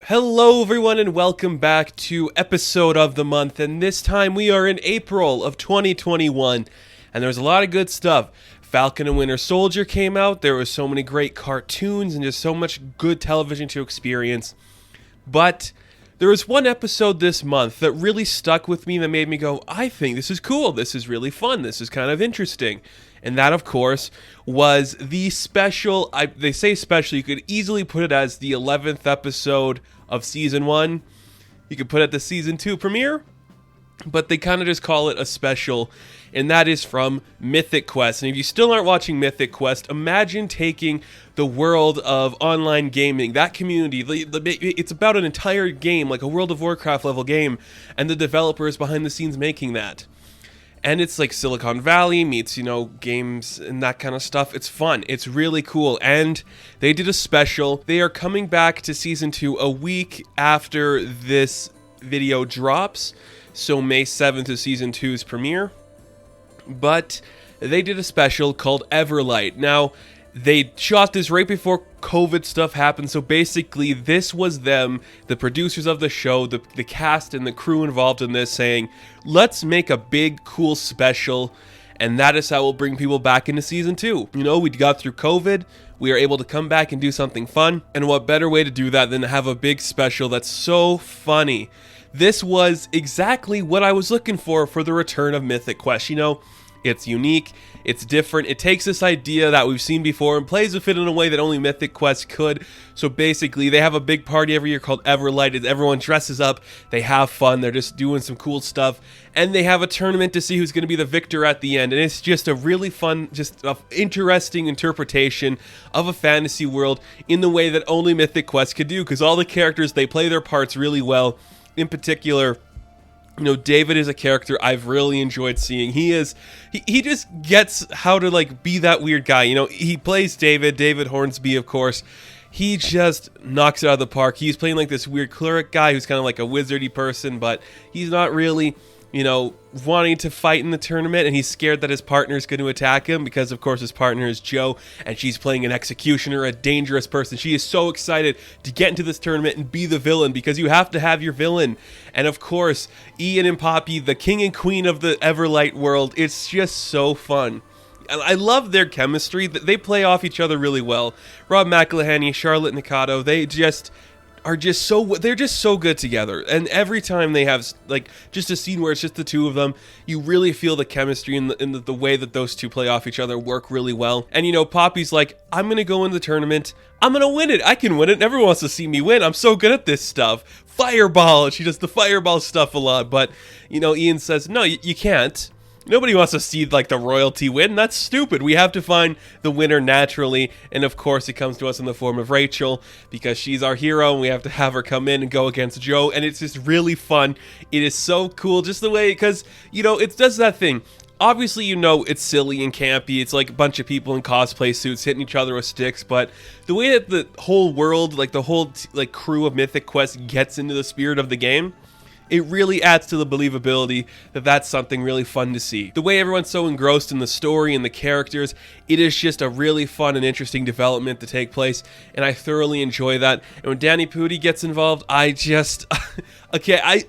Hello everyone and welcome back to episode of the month, and this time we are in April of 2021 and there's a lot of good stuff. Falcon and Winter Soldier came out, there was so many great cartoons and just so much good television to experience, but there was one episode this month that really stuck with me that made me go, I think this is cool, this is really fun, this is kind of interesting. And that, of course, was the special, they say special, you could easily put it as the 11th episode of Season 1. You could put it the Season 2 premiere, but they kind of just call it a special, and that is from Mythic Quest. And if you still aren't watching Mythic Quest, imagine taking the world of online gaming, that community, it's about an entire game, like a World of Warcraft level game, and the developers behind the scenes making that. And it's like Silicon Valley meets, games and that kind of stuff. It's fun. It's really cool. And they did a special. They are coming back to Season 2 a week after this video drops. So May 7th is Season 2's premiere. But they did a special called Everlight. Now, they shot this right before COVID stuff happened, so basically this was them, the producers of the show, the cast and the crew involved in this, saying, let's make a big, cool special, and that is how we'll bring people back into Season 2. We got through COVID, we are able to come back and do something fun, and what better way to do that than to have a big special that's so funny. This was exactly what I was looking for the return of Mythic Quest. It's unique, it's different, it takes this idea that we've seen before and plays with it in a way that only Mythic Quest could. So basically, they have a big party every year called Everlight. Everyone dresses up, they have fun, they're just doing some cool stuff, and they have a tournament to see who's going to be the victor at the end. And it's just a really fun, just interesting interpretation of a fantasy world in the way that only Mythic Quest could do, because all the characters, they play their parts really well. In particular, David is a character I've really enjoyed seeing. He just gets how to be that weird guy. He plays David Hornsby, of course. He just knocks it out of the park. He's playing this weird cleric guy who's kind of like a wizardy person, but he's not really, wanting to fight in the tournament, and he's scared that his partner is going to attack him because, of course, his partner is Jo, and she's playing an executioner, a dangerous person. She is so excited to get into this tournament and be the villain because you have to have your villain. And, of course, Ian and Poppy, the king and queen of the Everlight world, it's just so fun. I love their chemistry. They play off each other really well. Rob McElhenney, Charlotte Nakato, they're just so good together. And every time they have just a scene where it's just the two of them, you really feel the chemistry and the way that those two play off each other work really well. And Poppy's like, I'm gonna go in the tournament, I'm gonna win it, I can win it, everyone wants to see me win, I'm so good at this stuff, fireball. And she does the fireball stuff a lot, but Ian says, no, you can't. Nobody wants to see the royalty win. That's stupid. We have to find the winner naturally. And of course, it comes to us in the form of Rachel because she's our hero and we have to have her come in and go against Jo. And it's just really fun. It is so cool just the way, because, it does that thing. Obviously, it's silly and campy. It's like a bunch of people in cosplay suits hitting each other with sticks. But the way that the whole world, the whole crew of Mythic Quest gets into the spirit of the game, it really adds to the believability that that's something really fun to see. The way everyone's so engrossed in the story and the characters, it is just a really fun and interesting development to take place, and I thoroughly enjoy that. And when Danny Pudi gets involved, I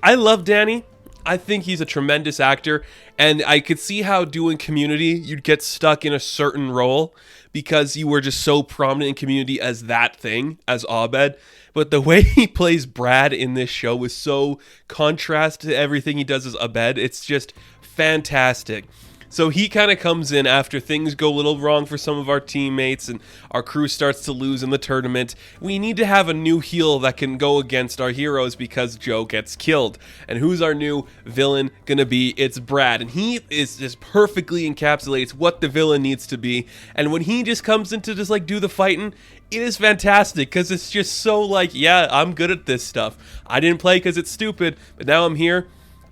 love Danny. I think he's a tremendous actor, and I could see how doing Community, you'd get stuck in a certain role because you were just so prominent in Community as that thing, as Abed. But the way he plays Brad in this show is so contrast to everything he does as Abed. It's just fantastic. So he kind of comes in after things go a little wrong for some of our teammates and our crew starts to lose in the tournament. We need to have a new heel that can go against our heroes because Jo gets killed. And who's our new villain gonna be? It's Brad. And he is just perfectly encapsulates what the villain needs to be. And when he just comes in to just do the fighting, it is fantastic because it's just so yeah, I'm good at this stuff. I didn't play because it's stupid, but now I'm here.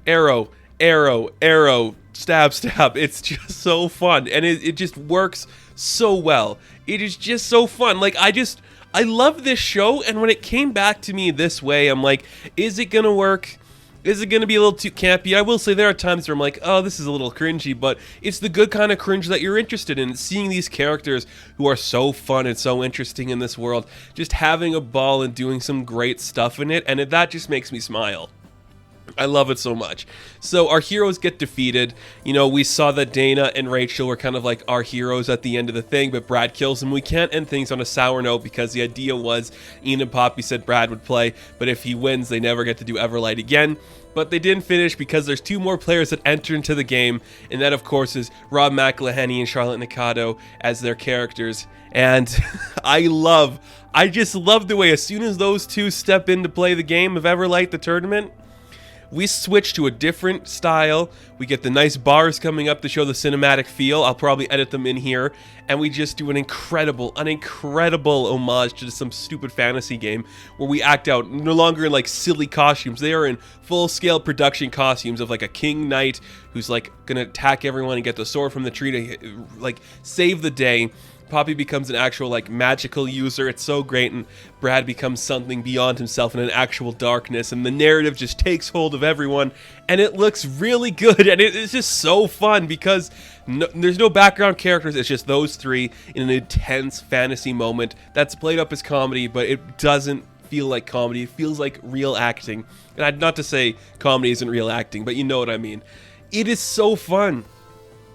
Arrow, arrow, arrow. Stab, stab. It's just so fun, and it just works so well. It is just so fun. I love this show, and when it came back to me this way, I'm like, is it gonna work? Is it going to be a little too campy? I will say there are times where I'm like, oh, this is a little cringy, but it's the good kind of cringe that you're interested in. Seeing these characters who are so fun and so interesting in this world, just having a ball and doing some great stuff in it, and that just makes me smile. I love it so much. So our heroes get defeated. You know, we saw that Dana and Rachel were kind of like our heroes at the end of the thing, but Brad kills them. We can't end things on a sour note because the idea was Ian and Poppy said Brad would play, but if he wins, they never get to do Everlight again. But they didn't finish because there's 2 more players that enter into the game, and that, of course, is Rob McElhenney and Charlotte Nikado as their characters. And I just love the way as soon as those 2 step in to play the game of Everlight, the tournament, we switch to a different style. We get the nice bars coming up to show the cinematic feel. I'll probably edit them in here. And we just do an incredible homage to some stupid fantasy game where we act out no longer in like silly costumes. They are in full-scale production costumes of like a king knight who's like gonna attack everyone and get the sword from the tree to like save the day. Poppy becomes an actual like magical user. It's so great, and Brad becomes something beyond himself in an actual darkness, and the narrative just takes hold of everyone, and it looks really good, and it's just so fun because there's no background characters. It's just those 3 in an intense fantasy moment that's played up as comedy, but it doesn't feel like comedy. It feels like real acting, and not to say comedy isn't real acting, but you know what I mean. It is so fun.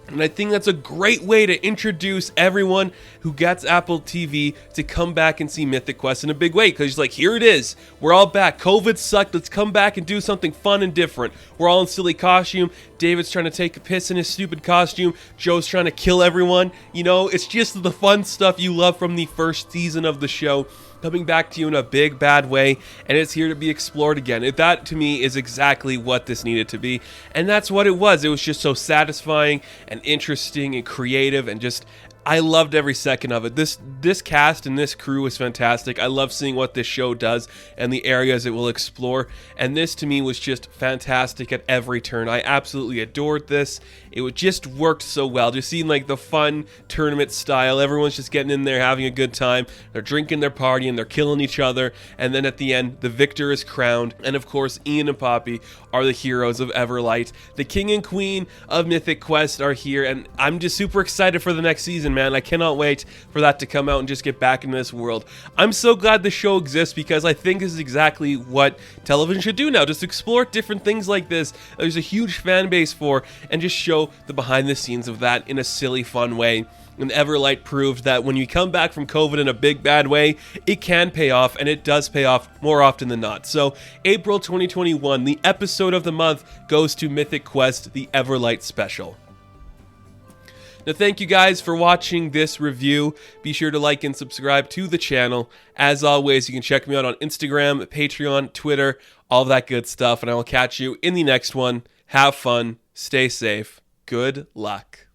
And I think that's a great way to introduce everyone who gets Apple TV to come back and see Mythic Quest in a big way. Because it's like, here it is. We're all back. COVID sucked. Let's come back and do something fun and different. We're all in silly costume. David's trying to take a piss in his stupid costume. Joe's trying to kill everyone. You know, it's just the fun stuff you love from the first season of the show coming back to you in a big bad way, and it's here to be explored again. That to me is exactly what this needed to be, and that's what it was. It was just so satisfying and interesting and creative, and just I loved every second of it. This cast and this crew is fantastic. I love seeing what this show does and the areas it will explore. And this to me was just fantastic at every turn. I absolutely adored this. It just worked so well. Just seeing like the fun tournament style. Everyone's just getting in there having a good time. They're drinking, they're partying, they're killing each other. And then at the end, the victor is crowned. And of course, Ian and Poppy are the heroes of Everlight. The king and queen of Mythic Quest are here. And I'm just super excited for the next season, man. I cannot wait for that to come out and just get back into this world. I'm so glad the show exists because I think this is exactly what television should do now. Just explore different things like this. There's a huge fan base for, and just show the behind the scenes of that in a silly, fun way. And Everlight proved that when you come back from COVID in a big bad way, it can pay off, and it does pay off more often than not. So April 2021, the episode of the month goes to Mythic Quest, the Everlight special. Now, thank you guys for watching this review. Be sure to like and subscribe to the channel. As always, you can check me out on Instagram, Patreon, Twitter, all that good stuff, and I will catch you in the next one. Have fun, stay safe, good luck.